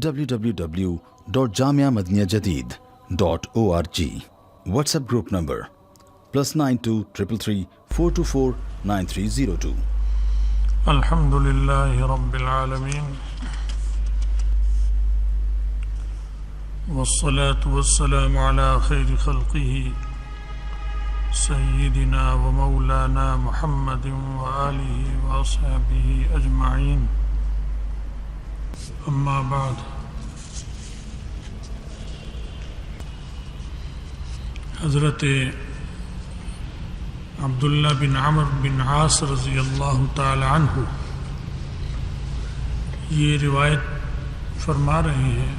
www.jamiamadiniyajadid.org. WhatsApp group number +92 333 424 9302. الحمدللہ رب العالمین والصلاة والسلام على خیر خلقہ سیدنا و مولانا محمد وآلہ وأصحابہ اجمعین. اما بعد، حضرت عبداللہ بن عمرو بن عاص رضی اللہ تعالی عنہ یہ روایت فرما رہے ہیں،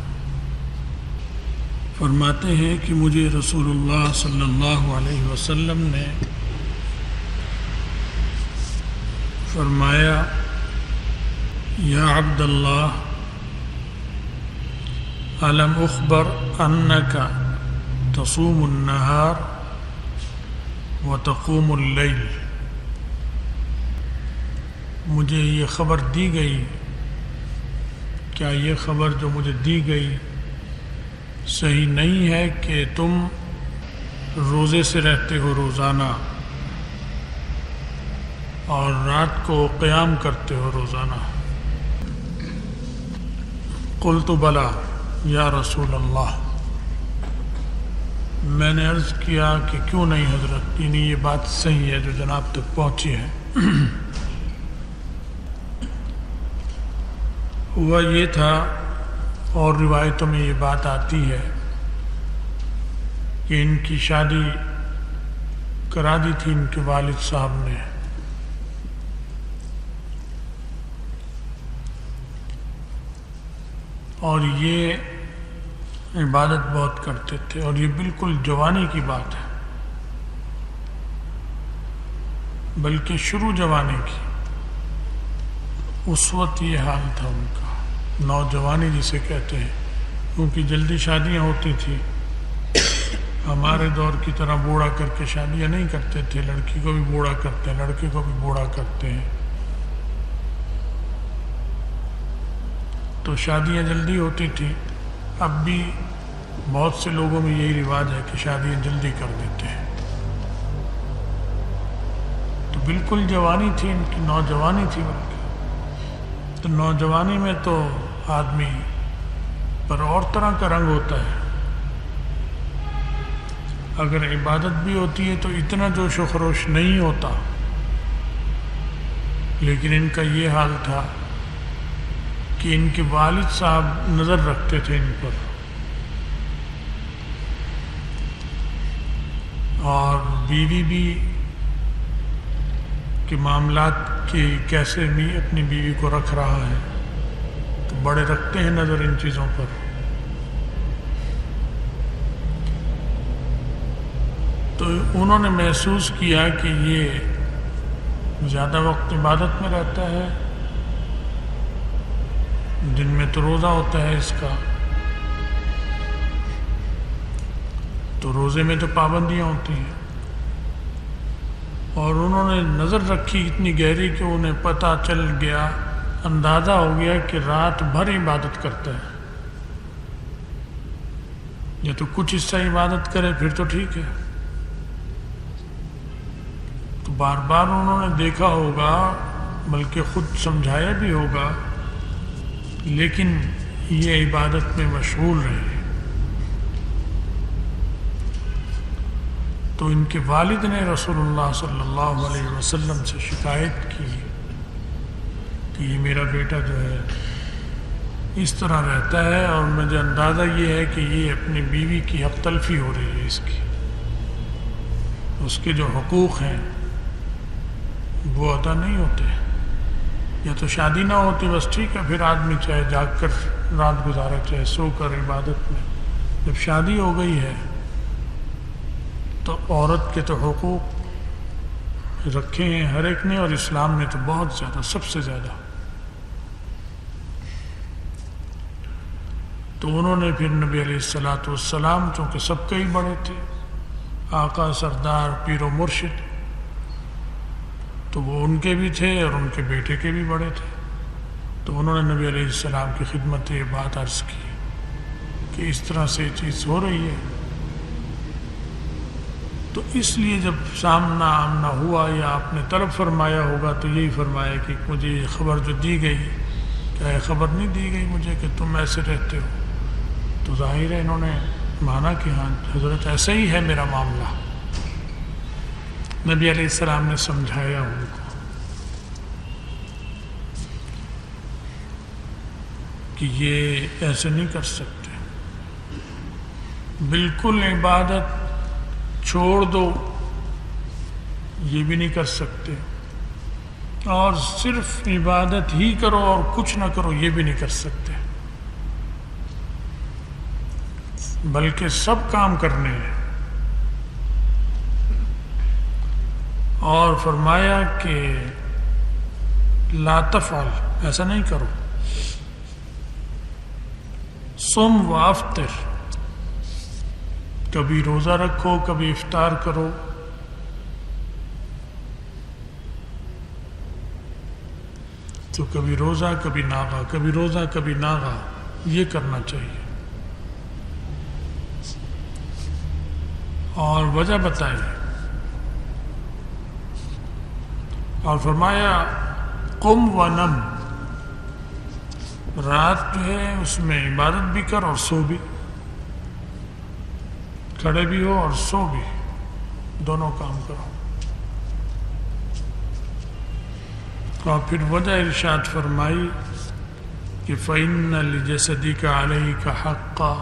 فرماتے ہیں کہ مجھے رسول اللہ صلی اللہ علیہ وسلم نے فرمایا، یا عبد اللہ الم اخبر انک تصوم النہار وتقوم اللیل. مجھے یہ خبر دی گئی، کیا یہ خبر جو مجھے دی گئی صحیح نہیں ہے کہ تم روزے سے رہتے ہو روزانہ اور رات کو قیام کرتے ہو روزانہ؟ قلت بلا یا رسول اللہ. میں نے عرض کیا کہ کیوں نہیں حضرت، یعنی یہ بات صحیح ہے جو جناب تک پہنچی ہے. ہوا یہ تھا، اور روایتوں میں یہ بات آتی ہے کہ ان کی شادی کرا دی تھی ان کے والد صاحب نے، اور یہ عبادت بہت کرتے تھے، اور یہ بالکل جوانی کی بات ہے، بلکہ شروع جوانی کی. اس وقت یہ حال تھا ان کا، نوجوانی جسے کہتے ہیں، کیونکہ جلدی شادیاں ہوتی تھی. ہمارے دور کی طرح بوڑھا کر کے شادیاں نہیں کرتے تھے، لڑکی کو بھی بوڑھا کرتے ہیں، لڑکے کو بھی بوڑھا کرتے ہیں، تو شادیاں جلدی ہوتی تھی. اب بھی بہت سے لوگوں میں یہی رواج ہے کہ شادیاں جلدی کر دیتے ہیں. تو بالکل جوانی تھی ان کی، نوجوانی تھی بلکہ. تو نوجوانی میں تو آدمی پر اور طرح کا رنگ ہوتا ہے. اگر عبادت بھی ہوتی ہے تو اتنا جوش و خروش نہیں ہوتا، لیکن ان کا یہ حال تھا کہ ان کے والد صاحب نظر رکھتے تھے ان پر، اور بیوی بھی کے معاملات کی کیسے بھی اپنی بیوی کو رکھ رہا ہے، تو بڑے رکھتے ہیں نظر ان چیزوں پر. تو انہوں نے محسوس کیا کہ یہ زیادہ وقت عبادت میں رہتا ہے، دن میں تو روزہ ہوتا ہے اس کا، تو روزے میں تو پابندیاں ہوتی ہیں. اور انہوں نے نظر رکھی اتنی گہری کہ انہیں پتہ چل گیا، اندازہ ہو گیا کہ رات بھر عبادت کرتا ہے. یا تو کچھ حصہ عبادت کرے پھر تو ٹھیک ہے. تو بار بار انہوں نے دیکھا ہوگا، بلکہ خود سمجھایا بھی ہوگا، لیکن یہ عبادت میں مشغول رہے. تو ان کے والد نے رسول اللہ صلی اللہ علیہ وسلم سے شکایت کی کہ یہ میرا بیٹا جو ہے اس طرح رہتا ہے، اور مجھے اندازہ یہ ہے کہ یہ اپنی بیوی کی حق تلفی ہو رہی ہے، اس کے جو حقوق ہیں وہ ادا نہیں ہوتے. یا تو شادی نہ ہوتی بس ٹھیک ہے، پھر آدمی چاہے جاگ کر رات گزارے چاہے سو کر عبادت میں. جب شادی ہو گئی ہے تو عورت کے تو حقوق رکھے ہیں ہر ایک نے، اور اسلام نے تو بہت زیادہ، سب سے زیادہ. تو انہوں نے پھر نبی علیہ السلام چونکہ سب کے ہی بڑے تھے، آقا، سردار، پیر و مرشد، تو وہ ان کے بھی تھے اور ان کے بیٹے کے بھی بڑے تھے. تو انہوں نے نبی علیہ السلام کی خدمت یہ بات عرض کی کہ اس طرح سے چیز ہو رہی ہے. تو اس لیے جب سامنا آمنا ہوا یا آپ نے طلب فرمایا ہوگا تو یہی فرمایا کہ مجھے یہ خبر جو دی گئی، کیا یہ خبر نہیں دی گئی مجھے کہ تم ایسے رہتے ہو؟ تو ظاہر ہے انہوں نے مانا کہ ہاں حضرت ایسا ہی ہے میرا معاملہ. نبی علیہ السلام نے سمجھایا ان کو کہ یہ ایسے نہیں کر سکتے، بالکل عبادت چھوڑ دو یہ بھی نہیں کر سکتے، اور صرف عبادت ہی کرو اور کچھ نہ کرو یہ بھی نہیں کر سکتے، بلکہ سب کام کرنے ہیں. اور فرمایا کہ لا تفعل، ایسا نہیں کرو، صم و افطر، کبھی روزہ رکھو کبھی افطار کرو. تو کبھی روزہ کبھی ناغہ، کبھی روزہ کبھی ناغہ، یہ کرنا چاہیے. اور وجہ بتائی اور فرمایا قم و نم، رات جو ہے اس میں عبادت بھی کر اور سو بھی، کھڑے بھی ہو اور سو بھی، دونوں کام کرو. اور پھر وجہ ارشاد فرمائی کہ فَإِنَّ لِجَسَدِكَ عَلَيْكَ حَقًّا،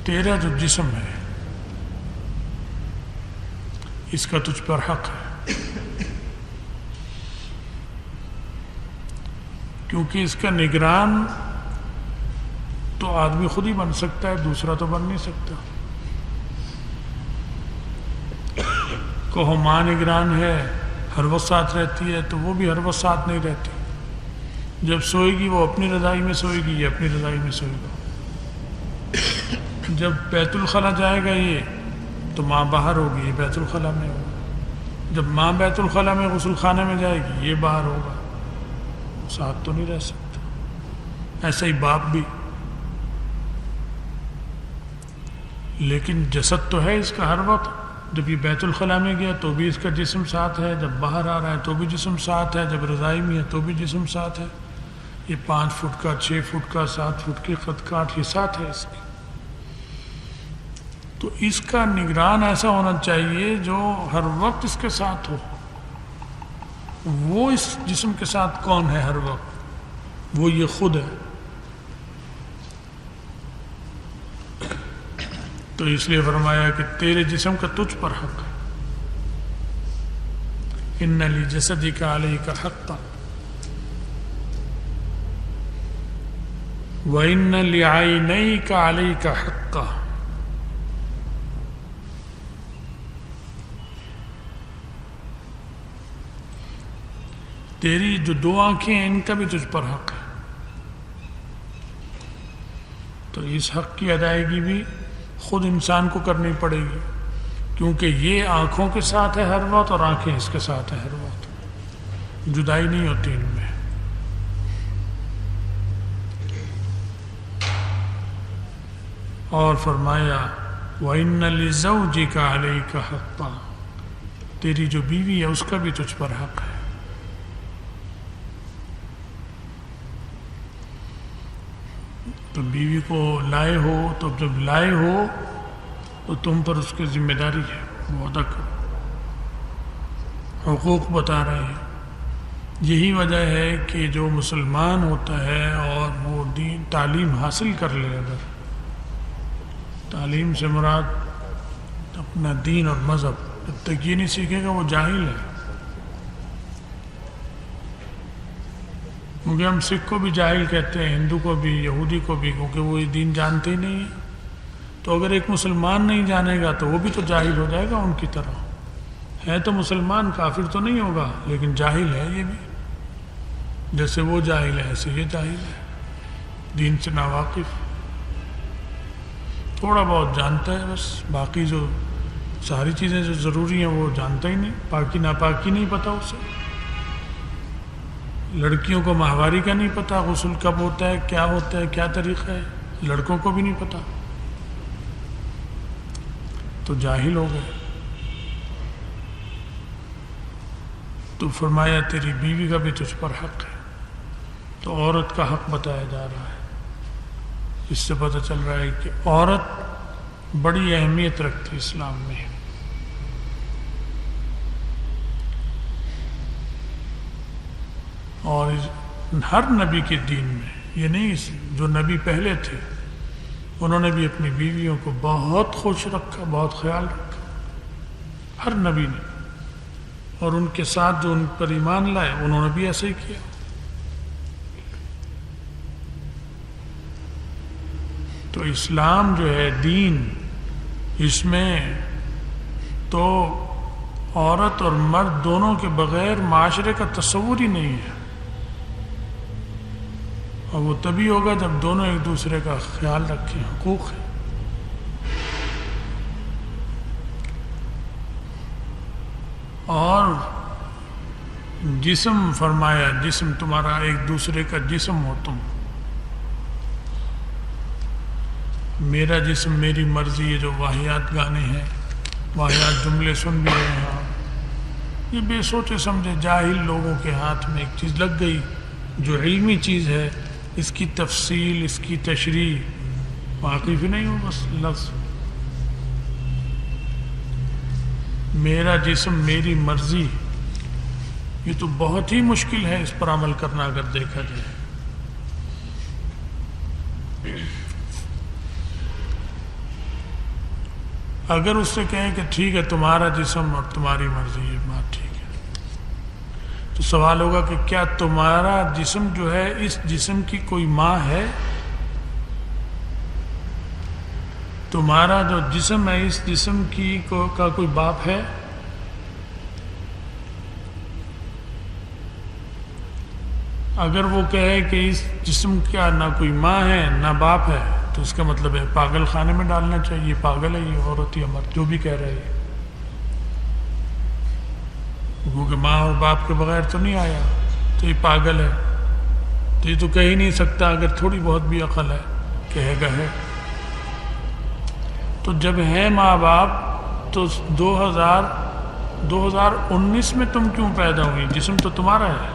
تیرا جو جسم ہے اس کا تجھ پر حق ہے، کیونکہ اس کا نگران تو آدمی خود ہی بن سکتا ہے، دوسرا تو بن نہیں سکتا. کہو ماں نگران ہے، ہر وقت ساتھ رہتی ہے، تو وہ بھی ہر وقت ساتھ نہیں رہتی. جب سوئے گی وہ اپنی رضائی میں سوئے گی، یہ اپنی رضائی میں سوئے گا. جب بیت الخلا جائے گا یہ تو ماں باہر ہوگی، یہ بیت الخلا میں ہوگا. جب ماں بیت الخلا میں غسل خانے میں جائے گی یہ باہر ہوگا، ساتھ تو نہیں رہ سکتا. ایسا ہی باپ بھی، لیکن جسد تو ہے اس کا ہر وقت. جب یہ بیت الخلا میں گیا تو بھی اس کا جسم ساتھ ہے، جب باہر آ رہا ہے تو بھی جسم ساتھ ہے، جب رضائی میں ہے تو بھی جسم ساتھ ہے. یہ 5 فٹ کا، 6 فٹ کا، 7 فٹ کی خط کاٹ یہ ساتھ ہے اس کی. تو اس کا نگران ایسا ہونا چاہیے جو ہر وقت اس کے ساتھ ہو. وہ اس جسم کے ساتھ کون ہے ہر وقت؟ وہ یہ خود ہے. تو اس لیے فرمایا کہ تیرے جسم کا تجھ پر حق ہے. ان لجسدک علیک حقا وان لعینیک علیک حقا. تیری جو 2 آنکھیں ہیں ان کا بھی تجھ پر حق ہے. تو اس حق کی ادائیگی بھی خود انسان کو کرنی پڑے گی، کیونکہ یہ آنکھوں کے ساتھ ہے ہر وقت اور آنکھیں اس کے ساتھ ہیں ہر وقت، جدائی نہیں ہوتی ان میں. اور فرمایا وَإِنَّ لِزَوْجِكَ عَلَيْكَ حَقًّا، تیری جو بیوی ہے اس کا بھی تجھ پر حق ہے. تو بیوی کو لائے ہو تو جب لائے ہو تو تم پر اس کی ذمہ داری ہے، وہ ادا کرو. حقوق بتا رہے ہیں. یہی وجہ ہے کہ جو مسلمان ہوتا ہے اور وہ دین تعلیم حاصل کر لے، اگر تعلیم سے مراد اپنا دین اور مذہب جب تک یہ نہیں سیکھے گا وہ جاہل ہے. کیونکہ ہم سکھ کو بھی جاہل کہتے ہیں، ہندو کو بھی، یہودی کو بھی، کیونکہ وہ یہ دین جانتے ہی نہیں ہیں. تو اگر ایک مسلمان نہیں جانے گا تو وہ بھی تو جاہل ہو جائے گا ان کی طرح. ہے تو مسلمان، کافر تو نہیں ہوگا، لیکن جاہل ہے یہ بھی. جیسے وہ جاہل ہے ایسے یہ جاہل ہے، دین سے ناواقف، تھوڑا بہت جانتا ہے بس، باقی جو ساری چیزیں جو ضروری ہیں وہ جانتا ہی نہیں. پاکی ناپاکی نہیں پتہ اسے. لڑکیوں کو ماہواری کا نہیں پتہ، غسل کب ہوتا ہے، کیا طریقہ ہے، لڑکوں کو بھی نہیں پتہ، تو جاہل ہو گئے۔ تو فرمایا تیری بیوی کا بھی تجھ پر حق ہے، تو عورت کا حق بتایا جا رہا ہے۔ اس سے پتہ چل رہا ہے کہ عورت بڑی اہمیت رکھتی اسلام میں۔ اور ہر نبی کے دین میں یہ نہیں، جو نبی پہلے تھے انہوں نے بھی اپنی بیویوں کو بہت خوش رکھا، بہت خیال رکھا، ہر نبی نے، اور ان کے ساتھ جو ان پر ایمان لائے انہوں نے بھی ایسے ہی کیا۔ تو اسلام جو ہے دین، اس میں تو عورت اور مرد دونوں کے بغیر معاشرے کا تصور ہی نہیں ہے، اور وہ تبھی ہوگا جب دونوں ایک دوسرے کا خیال رکھیں، حقوق ہے۔ اور جسم فرمایا، جسم تمہارا ایک دوسرے کا جسم ہو تم، میرا جسم میری مرضی۔ یہ جو واہیات گانے ہیں، واہیات جملے سن بھی رہے ہیں، یہ بے سوچے سمجھے جاہل لوگوں کے ہاتھ میں ایک چیز لگ گئی جو علمی چیز ہے، اس کی تفصیل، اس کی تشریح واقف ہی نہیں ہو، بس لفظ میرا جسم میری مرضی، یہ تو بہت ہی مشکل ہے اس پر عمل کرنا اگر دیکھا جائے۔ اگر اس سے کہیں کہ ٹھیک ہے تمہارا جسم اور تمہاری مرضی، یہ بات ٹھیک ہے، تو سوال ہوگا کہ کیا تمہارا جسم جو ہے اس جسم کی کوئی ماں ہے؟ تمہارا جو جسم ہے اس جسم کا کوئی باپ ہے؟ اگر وہ کہے کہ اس جسم کا نہ کوئی ماں ہے نہ باپ ہے، تو اس کا مطلب ہے پاگل خانے میں ڈالنا چاہیے، پاگل ہے یہ عورت یا مرد جو بھی کہہ رہے ہے، کیونکہ ماں اور باپ کے بغیر تو نہیں آیا، تو یہ پاگل ہے، تو یہ تو کہہ ہی نہیں سکتا، اگر تھوڑی بہت بھی عقل ہے کہے گا ہے۔ تو جب ہے ماں باپ تو 2019 میں تم کیوں پیدا ہوئی؟ جسم تو تمہارا ہے،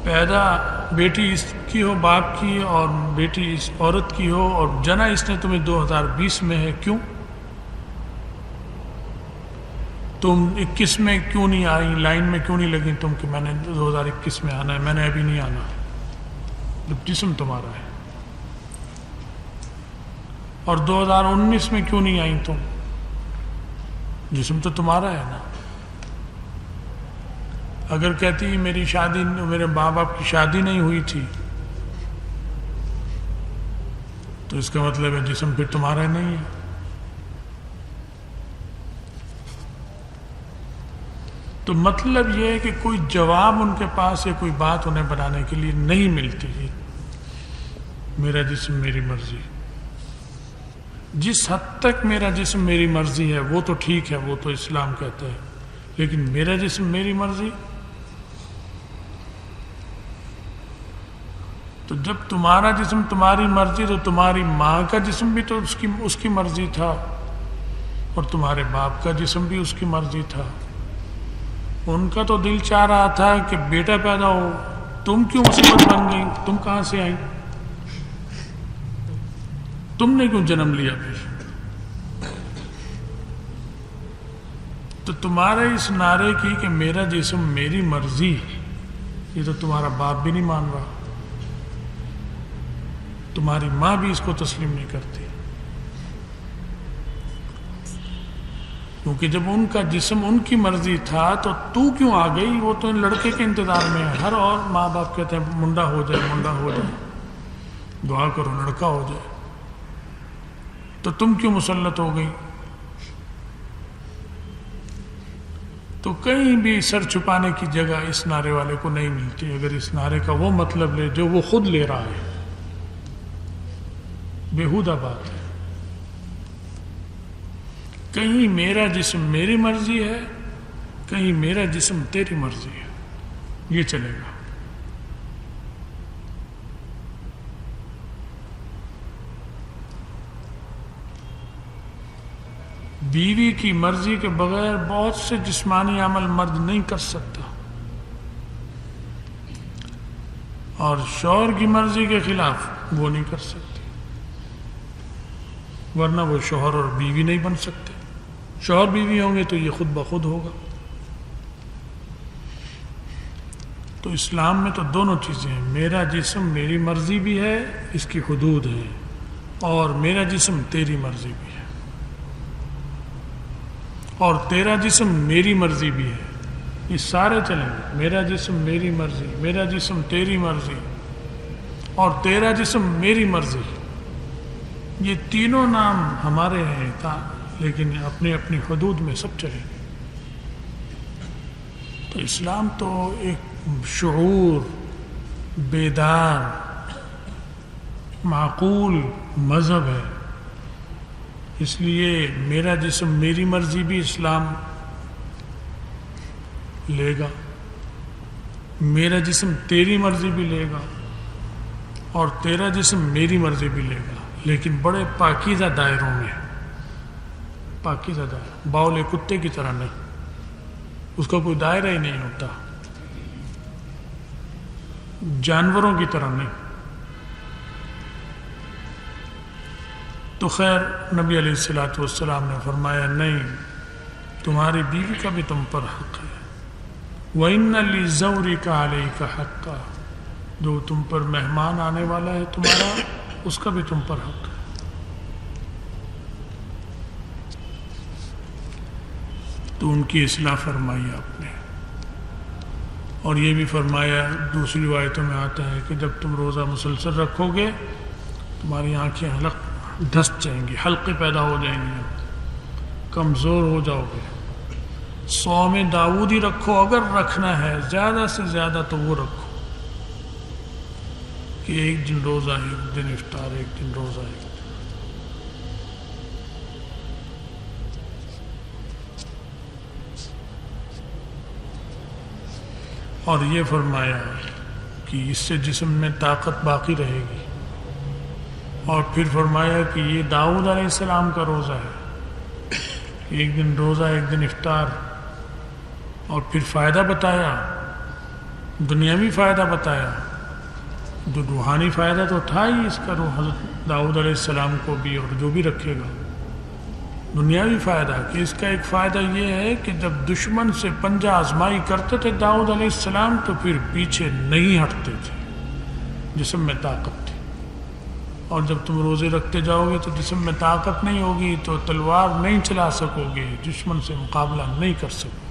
پیدا بیٹی اس کی ہو باپ کی، اور بیٹی اس عورت کی ہو، اور جنا اس نے تمہیں 2020 میں ہے، کیوں؟ تم 21 میں کیوں نہیں آئی، لائن میں کیوں نہیں لگی تم کہ میں نے 2021 میں آنا ہے، میں نے ابھی نہیں آنا، جب جسم تمہارا ہے۔ اور 2019 میں کیوں نہیں آئی تم؟ جسم تو تمہارا ہے نا۔ اگر کہتی میری شادی، میرے ماں باپ کی شادی نہیں ہوئی تھی، تو اس کا مطلب ہے جسم پھر تمہارا نہیں ہے۔ تو مطلب یہ ہے کہ کوئی جواب ان کے پاس یا کوئی بات انہیں بنانے کے لیے نہیں ملتی۔ میرا جسم میری مرضی، جس حد تک میرا جسم میری مرضی ہے وہ تو ٹھیک ہے، وہ تو اسلام کہتا ہے، لیکن میرا جسم میری مرضی، تو جب تمہارا جسم تمہاری مرضی، تو تمہاری ماں کا جسم بھی تو اس کی مرضی تھا، اور تمہارے باپ کا جسم بھی اس کی مرضی تھا۔ ان کا تو دل چاہ رہا تھا کہ بیٹا پیدا ہو، تم کیوں مصیبت بن گئی؟ تم کہاں سے آئی؟ تم نے کیوں جنم لیا پھر؟ تو تمہارے اس نعرے کی کہ میرا جسم میری مرضی، یہ تو تمہارا باپ بھی نہیں مان رہا، تمہاری ماں بھی اس کو تسلیم نہیں کرتی، کیونکہ جب ان کا جسم ان کی مرضی تھا تو کیوں آ گئی؟ وہ تو ان لڑکے کے انتظار میں ہے۔ ہر اور ماں باپ کہتے ہیں منڈا ہو جائے، منڈا ہو جائے، دعا کرو لڑکا ہو جائے، تو تم کیوں مسلط ہو گئی؟ تو کہیں بھی سر چھپانے کی جگہ اس نعرے والے کو نہیں ملتی، اگر اس نعرے کا وہ مطلب لے جو وہ خود لے رہا ہے، بےہودہ بات ہے۔ کہیں میرا جسم میری مرضی ہے، کہیں میرا جسم تیری مرضی ہے، یہ چلے گا۔ بیوی کی مرضی کے بغیر بہت سے جسمانی عمل مرد نہیں کر سکتا، اور شوہر کی مرضی کے خلاف وہ نہیں کر سکتے، ورنہ وہ شوہر اور بیوی نہیں بن سکتے۔ شوہر بیوی ہوں گے تو یہ خود بخود ہوگا۔ تو اسلام میں تو دونوں چیزیں ہیں، میرا جسم میری مرضی بھی ہے، اس کی حدود ہیں، اور میرا جسم تیری مرضی بھی ہے، اور تیرا جسم میری مرضی بھی ہے۔ یہ سارے چلیں گے، میرا جسم میری مرضی، میرا جسم تیری مرضی، اور تیرا جسم میری مرضی۔ یہ تینوں نام ہمارے ہیں لیکن اپنی اپنی حدود میں سب چلیں گے۔ تو اسلام تو ایک شعور، بیدار، معقول مذہب ہے، اس لیے میرا جسم میری مرضی بھی اسلام لے گا، میرا جسم تیری مرضی بھی لے گا، اور تیرا جسم میری مرضی بھی لے گا، لیکن بڑے پاکیزہ دائروں میں، پاکیزہ دائرہ، باؤل کتے کی طرح نہیں، اس کا کوئی دائرہ ہی نہیں ہوتا، جانوروں کی طرح نہیں۔ تو خیر نبی علیہ الصلوۃ والسلام نے فرمایا نہیں، تمہاری بیوی کا بھی تم پر حق ہے، وَإِنَّ لِزَوْرِكَ عَلَيْكَ حَقًّا، جو تم پر مہمان آنے والا ہے تمہارا، اس کا بھی تم پر حق ہے۔ تو ان کی اصلاح فرمائی آپ نے، اور یہ بھی فرمایا، دوسری روایتوں میں آتا ہے کہ جب تم روزہ مسلسل رکھو گے تمہاری آنکھیں حلق دھس جائیں گی، حلقے پیدا ہو جائیں گے، کمزور ہو جاؤ گے۔ صوم داؤدی رکھو، اگر رکھنا ہے زیادہ سے زیادہ تو وہ رکھو کہ ایک دن روزہ، ایک دن افطار، ایک دن روزہ، ایک دن۔ اور یہ فرمایا کہ اس سے جسم میں طاقت باقی رہے گی، اور پھر فرمایا کہ یہ داؤد علیہ السلام کا روزہ ہے، ایک دن روزہ ایک دن افطار، اور پھر فائدہ بتایا، دنیاوی فائدہ بتایا، جو روحانی فائدہ تو تھا ہی اس کا، حضرت داؤد علیہ السلام کو بھی اور جو بھی رکھے گا، دنیاوی فائدہ کہ اس کا ایک فائدہ یہ ہے کہ جب دشمن سے پنجہ آزمائی کرتے تھے داؤد علیہ السلام تو پھر پیچھے نہیں ہٹتے تھے، جسم میں طاقت تھی۔ اور جب تم روزے رکھتے جاؤ گے تو جسم میں طاقت نہیں ہوگی تو تلوار نہیں چلا سکو گے، دشمن سے مقابلہ نہیں کر سکو۔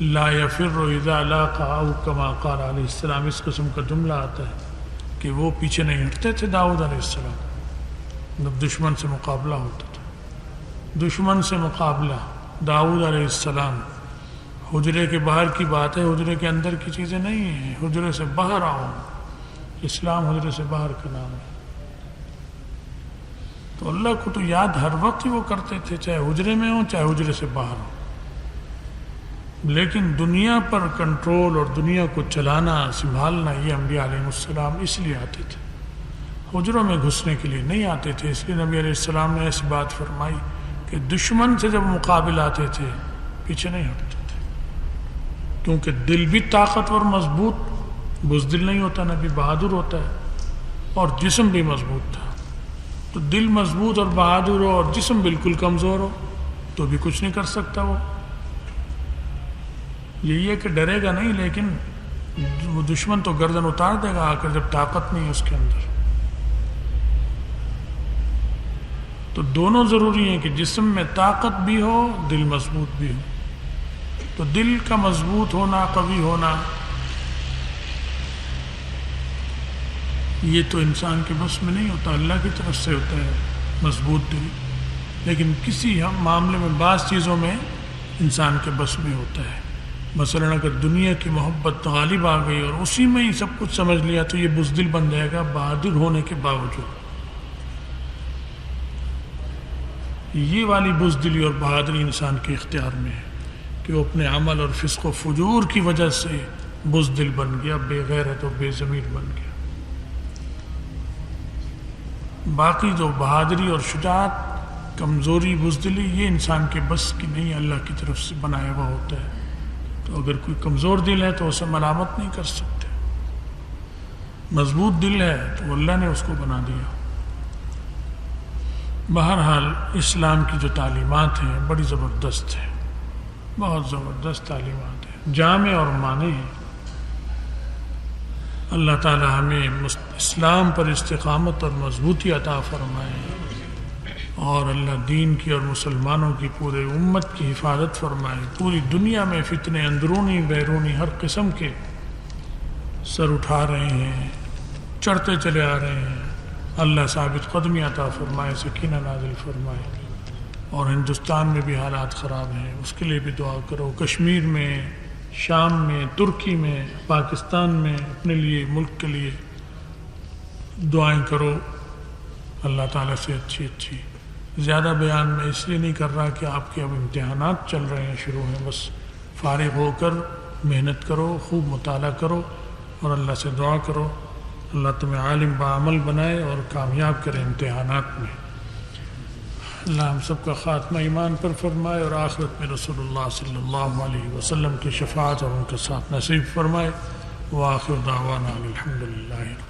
لا يفر اذا لاقى او كما قال علیہ السلام، اس قسم کا جملہ آتا ہے کہ وہ پیچھے نہیں ہٹتے تھے داؤد علیہ السلام جب دشمن سے مقابلہ ہوتا تھا۔ دشمن سے مقابلہ داؤد علیہ السلام، حجرے کے باہر کی بات ہے، حجرے کے اندر کی چیزیں نہیں ہیں، حجرے سے باہر آؤ، اسلام حجرے سے باہر کا نام ہے۔ تو اللہ کو تو یاد ہر وقت ہی وہ کرتے تھے، چاہے حجرے میں ہوں چاہے حجرے سے باہر ہوں، لیکن دنیا پر کنٹرول اور دنیا کو چلانا سنبھالنا یہ انبیاء علیہ السلام اس لیے آتے تھے، حجروں میں گھسنے کے لیے نہیں آتے تھے۔ اس لیے نبی علیہ السلام نے ایسی بات فرمائی کہ دشمن سے جب مقابل آتے تھے پیچھے نہیں ہٹتے تھے، کیونکہ دل بھی طاقتور مضبوط، بزدل نہیں ہوتا، نبی بہادر ہوتا ہے، اور جسم بھی مضبوط تھا۔ تو دل مضبوط اور بہادر ہو اور جسم بالکل کمزور ہو تو بھی کچھ نہیں کر سکتا وہ۔ یہی ہے کہ ڈرے گا نہیں، لیکن وہ دشمن تو گردن اتار دے گا آ کر جب طاقت نہیں ہے اس کے اندر۔ تو دونوں ضروری ہیں کہ جسم میں طاقت بھی ہو، دل مضبوط بھی ہو۔ تو دل کا مضبوط ہونا، قوی ہونا، یہ تو انسان کے بس میں نہیں ہوتا، اللہ کی طرف سے ہوتا ہے مضبوط دل، لیکن کسی معاملے میں بعض چیزوں میں انسان کے بس میں ہوتا ہے۔ مثلا اگر دنیا کی محبت غالب آ گئی اور اسی میں ہی سب کچھ سمجھ لیا تو یہ بزدل بن جائے گا بہادر ہونے کے باوجود۔ یہ والی بزدلی اور بہادری انسان کے اختیار میں ہے کہ وہ اپنے عمل اور فسق و فجور کی وجہ سے بزدل بن گیا، بے غیرت و بے ضمیر بن گیا۔ باقی جو بہادری اور شجاعت، کمزوری، بزدلی، یہ انسان کے بس کی نہیں، اللہ کی طرف سے بنایا ہوا ہوتا ہے۔ تو اگر کوئی کمزور دل ہے تو اسے ملامت نہیں کر سکتے، مضبوط دل ہے تو اللہ نے اس کو بنا دیا۔ بہرحال اسلام کی جو تعلیمات ہیں بڑی زبردست ہیں، بہت زبردست تعلیمات ہیں، جامع اور مانع ہیں۔ اللہ تعالی ہمیں اسلام پر استقامت اور مضبوطی عطا فرمائے، اور اللہ دین کی اور مسلمانوں کی پورے امت کی حفاظت فرمائے۔ پوری دنیا میں فتنے اندرونی بیرونی ہر قسم کے سر اٹھا رہے ہیں، چڑھتے چلے آ رہے ہیں، اللہ ثابت قدمی عطا فرمائے، سکینہ نازل فرمائے۔ اور ہندوستان میں بھی حالات خراب ہیں، اس کے لیے بھی دعا کرو۔ کشمیر میں، شام میں، ترکی میں، پاکستان میں، اپنے لیے، ملک کے لیے دعائیں کرو اللہ تعالیٰ سے اچھی۔ زیادہ بیان میں اس لیے نہیں کر رہا کہ آپ کے اب امتحانات چل رہے ہیں، شروع ہیں، بس فارغ ہو کر محنت کرو، خوب مطالعہ کرو اور اللہ سے دعا کرو اللہ تمہیں عالم بعمل بنائے اور کامیاب کرے امتحانات میں۔ اللہ ہم سب کا خاتمہ ایمان پر فرمائے اور آخرت میں رسول اللہ صلی اللہ علیہ وسلم کی شفاعت اور ان کے ساتھ نصیب فرمائے۔ وآخر دعوانا الحمدللہ۔